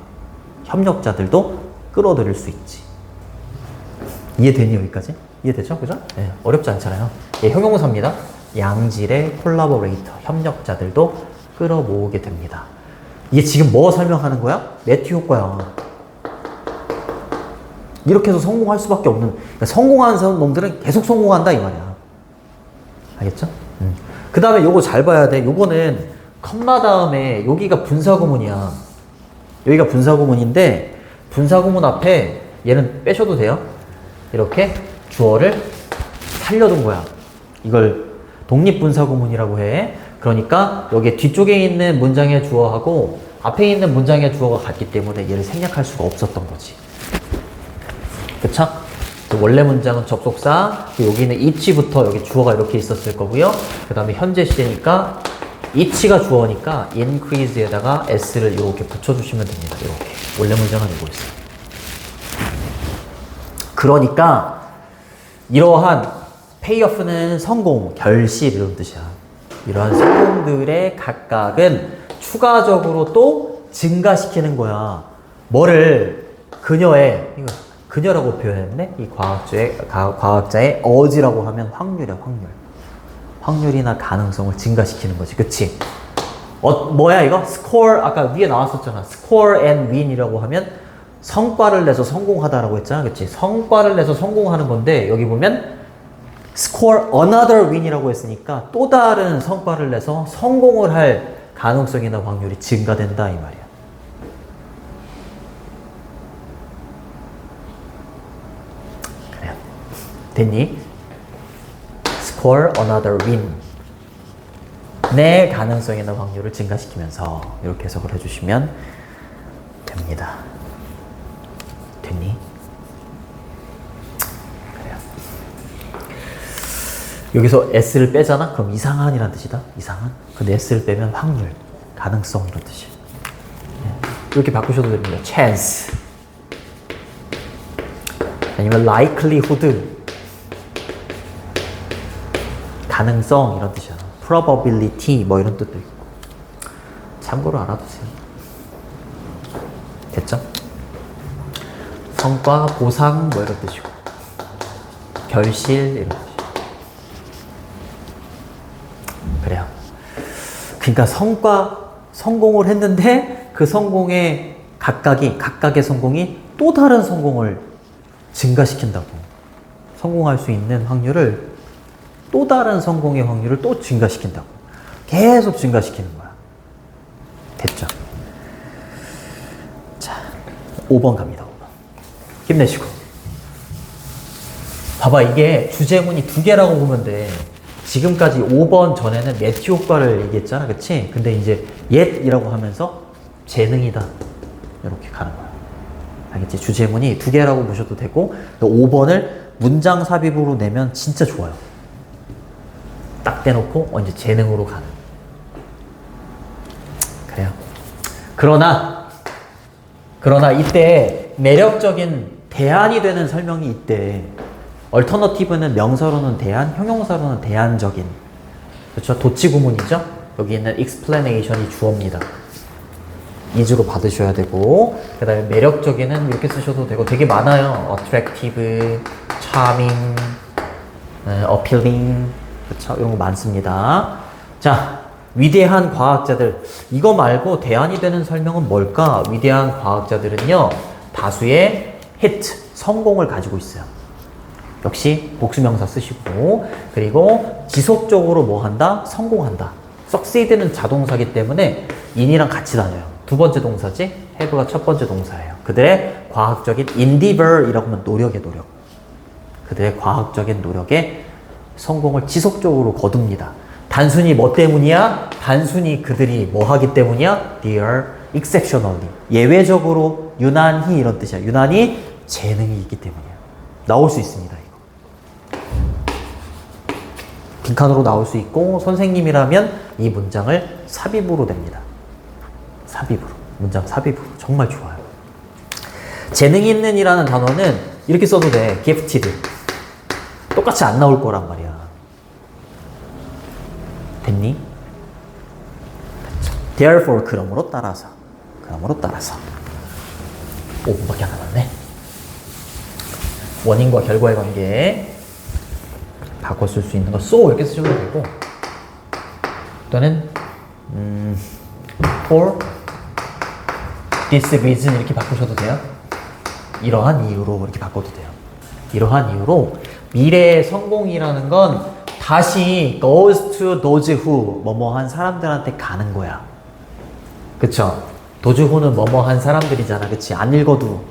협력자들도 끌어들일 수 있지. 이해되니 여기까지? 이해되죠? 그죠? 네, 어렵지 않잖아요. 예, 형용사입니다. 양질의 콜라보레이터, 협력자들도 끌어모으게 됩니다. 이게 지금 뭐 설명하는 거야? 매튜 효과야. 이렇게 해서 성공할 수밖에 없는, 그러니까 성공하는 놈들은 계속 성공한다 이 말이야. 알겠죠? 그 다음에 요거 잘 봐야 돼. 요거는 컴마 다음에 여기가 분사구문이야. 여기가 분사구문인데 분사구문 앞에 얘는 빼셔도 돼요. 이렇게 주어를 살려둔 거야. 이걸 독립분사구문이라고 해. 그러니까 여기 뒤쪽에 있는 문장의 주어하고 앞에 있는 문장의 주어가 같기 때문에 얘를 생략할 수가 없었던 거지. 그쵸? 원래 문장은 접속사, 여기는 each부터 여기 주어가 이렇게 있었을 거고요. 그 다음에 현재 시제니까 each가 주어니까 increase에다가 s를 이렇게 붙여주시면 됩니다. 이렇게. 원래 문장은 이거였어요. 그러니까 이러한 payoff는 성공, 결실 이런 뜻이야. 이러한 성공들의 각각은 추가적으로 또 증가시키는 거야. 뭐를? 그녀의, 이거 그녀라고 표현했네? 이 과학자의 어지라고 하면 확률이야, 확률. 확률이나 가능성을 증가시키는 거지. 그치? 뭐야, 이거? score, 아까 위에 나왔었잖아. score and win이라고 하면 성과를 내서 성공하다라고 했잖아. 그치? 성과를 내서 성공하는 건데, 여기 보면 score another win이라고 했으니까 또 다른 성과를 내서 성공을 할 가능성이나 확률이 증가된다 이 말이야. 그래. 됐니? score another win. 내 가능성이나 확률을 증가시키면서 이렇게 해석을 해주시면 됩니다. 됐니? 여기서 s를 빼잖아? 그럼 이상한이란 뜻이다. 이상한. 근데 s를 빼면 확률, 가능성 이런 뜻이. 이렇게 바꾸셔도 됩니다. chance. 아니면 likelihood. 가능성 이런 뜻이야. probability 뭐 이런 뜻도 있고. 참고로 알아두세요. 됐죠? 성과, 보상 뭐 이런 뜻이고. 결실 이런 뜻. 그래요. 그러니까 성공을 했는데 그 성공의 각각의 성공이 또 다른 성공을 증가시킨다고. 성공할 수 있는 확률을 또 다른 성공의 확률을 또 증가시킨다고. 계속 증가시키는 거야. 됐죠? 자, 5번 갑니다. 5번. 힘내시고. 봐봐, 이게 주제문이 두 개라고 보면 돼. 지금까지 5번 전에는 매튜 효과를 얘기했잖아, 그치? 근데 이제 옛이라고 하면서 재능이다. 이렇게 가는 거야. 알겠지? 주제문이 두 개라고 보셔도 되고, 5번을 문장 삽입으로 내면 진짜 좋아요. 딱 떼놓고 이제 재능으로 가는. 그래요. 그러나 이때 매력적인 대안이 되는 설명이 있대. 얼터너티브는 명사로는 대안, 형용사로는 대안적인. 그렇죠? 도치 구문이죠? 여기 있는 explanation이 주어입니다. 이주로 받으셔야 되고, 그 다음에 매력적인은 이렇게 쓰셔도 되고, 되게 많아요. attractive, charming, appealing, 그쵸? 이런 거 많습니다. 자, 위대한 과학자들. 이거 말고 대안이 되는 설명은 뭘까? 위대한 과학자들은요, 다수의 hit, 성공을 가지고 있어요. 역시 복수명사 쓰시고, 그리고 지속적으로 뭐 한다? 성공한다. succeed는 자동사기 때문에 in이랑 같이 다녀요. 두 번째 동사지, have가 첫 번째 동사예요. 그들의 과학적인 endeavor이라고 하면 노력의 노력. 그들의 과학적인 노력에 성공을 지속적으로 거둡니다. 단순히 뭐 때문이야? 단순히 그들이 뭐 하기 때문이야? They are exceptionally. 예외적으로, 유난히 이런 뜻이야. 유난히 재능이 있기 때문이야. 나올 수 있습니다, 이거. 빈칸으로 나올 수 있고, 선생님이라면 이 문장을 삽입으로 냅니다. 삽입으로. 문장 삽입으로. 정말 좋아요. 재능 있는 이라는 단어는 이렇게 써도 돼. gifted. 똑같이 안 나올 거란 말이야. 됐니? Therefore, 그러므로 따라서. 5분밖에 안 남았네. 원인과 결과의 관계 바꿔 쓸 수 있는 거 so 이렇게 쓰셔도 되고, 또는 for this reason 이렇게 바꾸셔도 돼요. 이러한 이유로 이렇게 바꿔도 돼요. 이러한 이유로 미래의 성공이라는 건 다시 goes to those who 뭐뭐한 사람들한테 가는 거야. 그쵸? those who는 뭐뭐한 사람들이잖아. 그치? 안 읽어도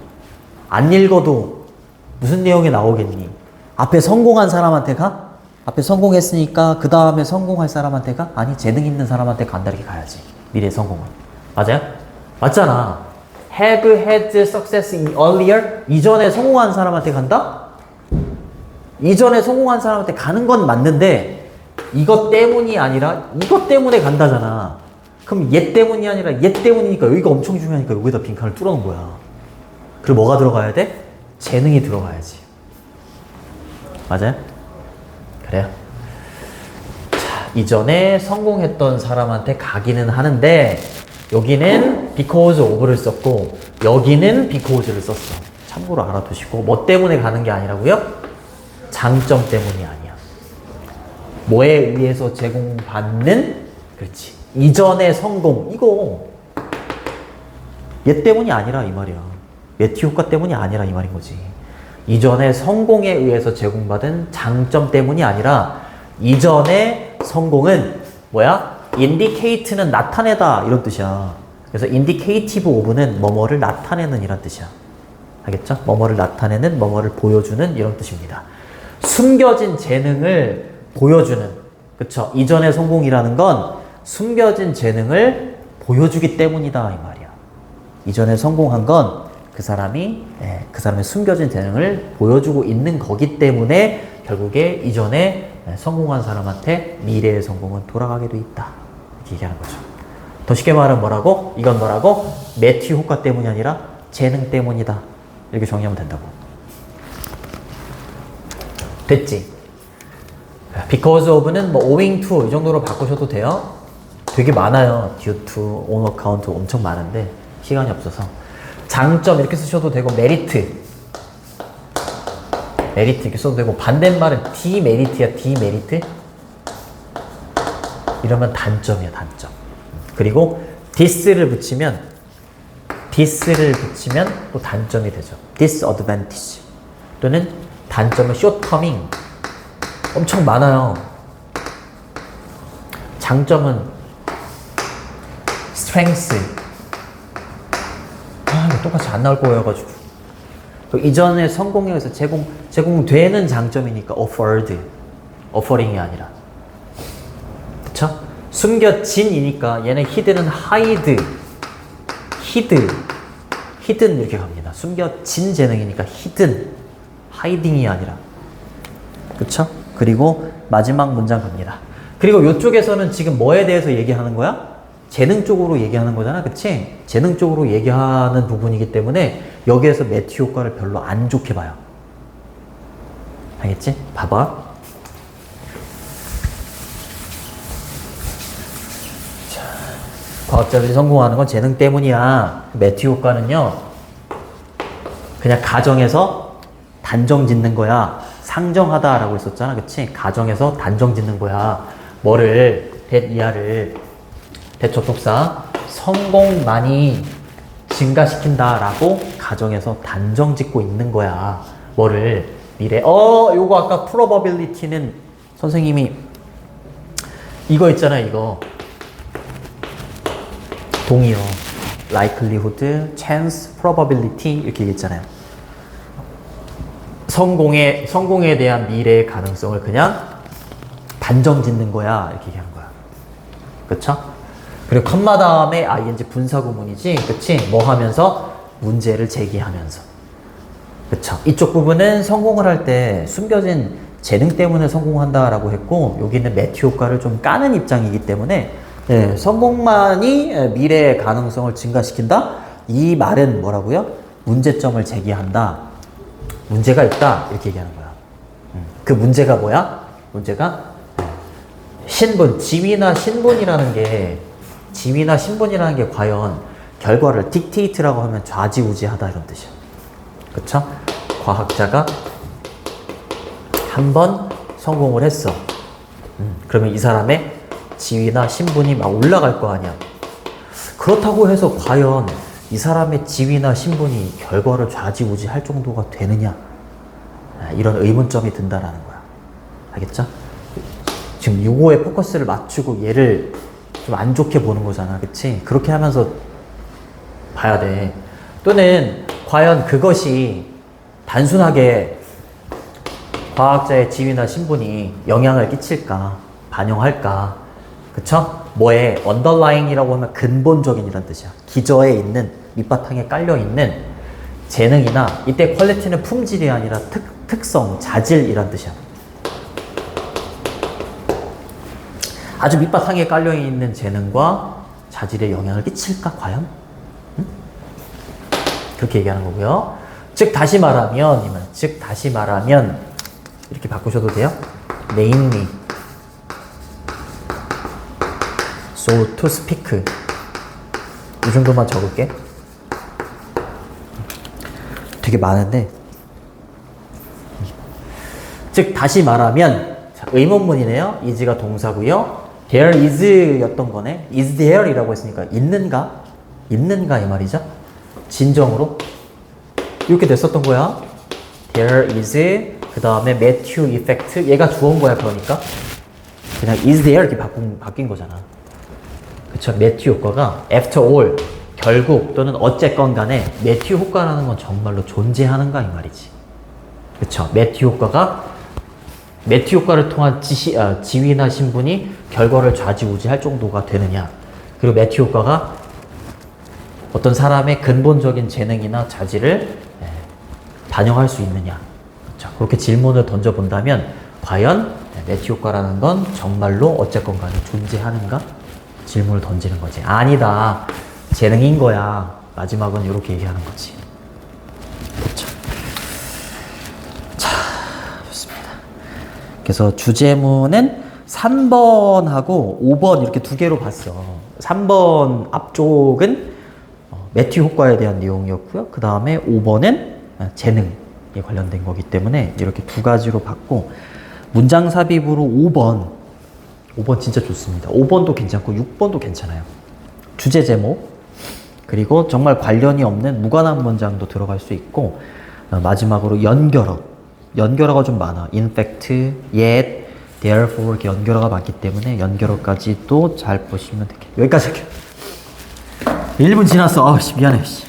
무슨 내용이 나오겠니? 앞에 성공한 사람한테 가? 앞에 성공했으니까 그 다음에 성공할 사람한테 가? 아니, 재능 있는 사람한테 간다 이렇게 가야지. 미래의 성공은. 맞아요? 맞잖아. have had success in earlier? 이전에 성공한 사람한테 간다? 이전에 성공한 사람한테 가는 건 맞는데 이것 때문이 아니라 이것 때문에 간다잖아. 그럼 얘 때문이 아니라 얘 때문이니까 여기가 엄청 중요하니까 여기다 빈칸을 뚫어놓은 거야. 그리고 뭐가 들어가야 돼? 재능이 들어가야지. 맞아요? 그래요. 자, 이전에 성공했던 사람한테 가기는 하는데 여기는 because of를 썼고 여기는 because를 썼어. 참고로 알아두시고, 뭐 때문에 가는 게 아니라고요? 장점 때문이 아니야. 뭐에 의해서 제공받는, 그렇지, 이전의 성공, 이거 얘 때문이 아니라 이 말이야. 매튜 효과 때문이 아니라 이 말인 거지. 이전의 성공에 의해서 제공받은 장점 때문이 아니라 이전의 성공은 뭐야? indicate는 나타내다 이런 뜻이야. 그래서 indicative of는 뭐뭐를 나타내는 이런 뜻이야. 알겠죠? 뭐뭐를 나타내는, 뭐뭐를 보여주는 이런 뜻입니다. 숨겨진 재능을 보여주는, 그쵸? 이전의 성공이라는 건 숨겨진 재능을 보여주기 때문이다 이 말이야. 이전에 성공한 건 그 사람의 숨겨진 재능을 보여주고 있는 거기 때문에 결국에 이전에 성공한 사람한테 미래의 성공은 돌아가게 돼 있다. 이렇게 얘기하는 거죠. 더 쉽게 말하면 뭐라고? 이건 뭐라고? 매튜 효과 때문이 아니라 재능 때문이다. 이렇게 정리하면 된다고. 됐지? because of는 뭐 owing to 이 정도로 바꾸셔도 돼요. 되게 많아요. due to, on account 엄청 많은데 시간이 없어서. 장점 이렇게 쓰셔도 되고, 메리트 이렇게 써도 되고, 반대말은 디메리트야. 디메리트 이러면 단점이야. 단점. 그리고 this를 붙이면 또 단점이 되죠. disadvantage 또는 단점은 shortcoming. 엄청 많아요. 장점은 strength. 이거 똑같이 안 나올 거여가지고. 이전에 성공에서 제공되는 장점이니까 offering이 아니라. 그쵸? 숨겨진이니까 얘는 hidden hidden 이렇게 갑니다. 숨겨진 재능이니까 hiding이 아니라. 그쵸? 그리고 마지막 문장 갑니다. 그리고 이쪽에서는 지금 뭐에 대해서 얘기하는 거야? 재능 쪽으로 얘기하는 거잖아. 그치? 재능 쪽으로 얘기하는 부분이기 때문에 여기에서 매튜 효과를 별로 안 좋게 봐요. 알겠지? 봐봐. 자, 과학자들이 성공하는 건 재능 때문이야. 매튜 효과는요, 그냥 가정에서 단정 짓는 거야. 상정하다라고 했었잖아. 그치? 가정에서 단정 짓는 거야. 뭐를, 대접속사 성공만이 증가시킨다라고 가정에서 단정 짓고 있는 거야. 뭐를, 미래. 요거 아까 probability는 선생님이 이거 있잖아, 이거. 동의어. likelihood, chance, probability 이렇게 얘기했잖아요. 성공에 대한 미래의 가능성을 그냥 단정 짓는 거야. 이렇게 얘기하는 거야. 그쵸? 그리고 컴마 다음에 ing 분사구문이지. 그치? 뭐 하면서? 문제를 제기하면서. 그쵸? 이쪽 부분은 성공을 할 때 숨겨진 재능 때문에 성공한다라고 했고, 여기는 매튜 효과를 좀 까는 입장이기 때문에, 네, 성공만이 미래의 가능성을 증가시킨다? 이 말은 뭐라고요? 문제점을 제기한다. 문제가 있다. 이렇게 얘기하는 거야. 그 문제가 뭐야? 문제가 신분, 지위나 신분이라는 게 과연 결과를 dictate라고 하면 좌지우지하다 이런 뜻이야. 그쵸? 과학자가 한 번 성공을 했어. 그러면 이 사람의 지위나 신분이 막 올라갈 거 아니야. 그렇다고 해서 과연 이 사람의 지위나 신분이 결과를 좌지우지할 정도가 되느냐? 이런 의문점이 든다라는 거야. 알겠죠? 지금 요거에 포커스를 맞추고 얘를 좀 안 좋게 보는 거잖아. 그치? 그렇게 하면서 봐야 돼. 또는 과연 그것이 단순하게 과학자의 지위나 신분이 영향을 끼칠까? 반영할까? 그쵸? 뭐에 underlying이라고 하면 근본적인이란 뜻이야. 기저에 있는, 밑바탕에 깔려있는 재능이나, 이때 퀄리티는 품질이 아니라 특성, 자질이란 뜻이야. 아주 밑바탕에 깔려있는 재능과 자질에 영향을 끼칠까 과연? 응? 그렇게 얘기하는 거고요. 즉 다시 말하면 이렇게 바꾸셔도 돼요. namely, so to speak. 이 정도만 적을게. 되게 많은데. 즉 다시 말하면, 자, 의문문이네요. is가 동사고요. there is 였던 거네. is there 이라고 했으니까 있는가 이 말이죠. 진정으로 이렇게 됐었던 거야. there is 그 다음에 Matthew effect 얘가 주어인 거야. 그러니까 그냥 is there 이렇게 바뀐 거잖아. 그쵸? 매튜 효과가 after all 결국 또는 어쨌건 간에 매튜 효과라는 건 정말로 존재하는가 이 말이지. 그쵸? 매튜 효과를 통한 지위나 신분이 결과를 좌지우지할 정도가 되느냐. 그리고 매튜 효과가 어떤 사람의 근본적인 재능이나 자질을 반영할 수 있느냐. 자, 그렇게 질문을 던져본다면 과연 매튜 효과라는 건 정말로 어쨌건 간에 존재하는가? 질문을 던지는 거지. 아니다. 재능인 거야. 마지막은 이렇게 얘기하는 거지. 그렇죠. 자, 좋습니다. 그래서 주제문은 3번하고 5번 이렇게 두 개로 봤어. 3번 앞쪽은 매튜 효과에 대한 내용이었고요. 그 다음에 5번은 재능에 관련된 거기 때문에 이렇게 두 가지로 봤고, 문장 삽입으로 5번 진짜 좋습니다. 5번도 괜찮고 6번도 괜찮아요. 주제 제목 그리고 정말 관련이 없는 무관한 문장도 들어갈 수 있고, 마지막으로 연결어가 좀 많아. in fact, yet, therefore 이렇게 연결어가 많기 때문에 연결어까지도 잘 보시면 되겠네요. 여기까지 할게요. 1분 지났어. 아, 씨, 미안해. 씨.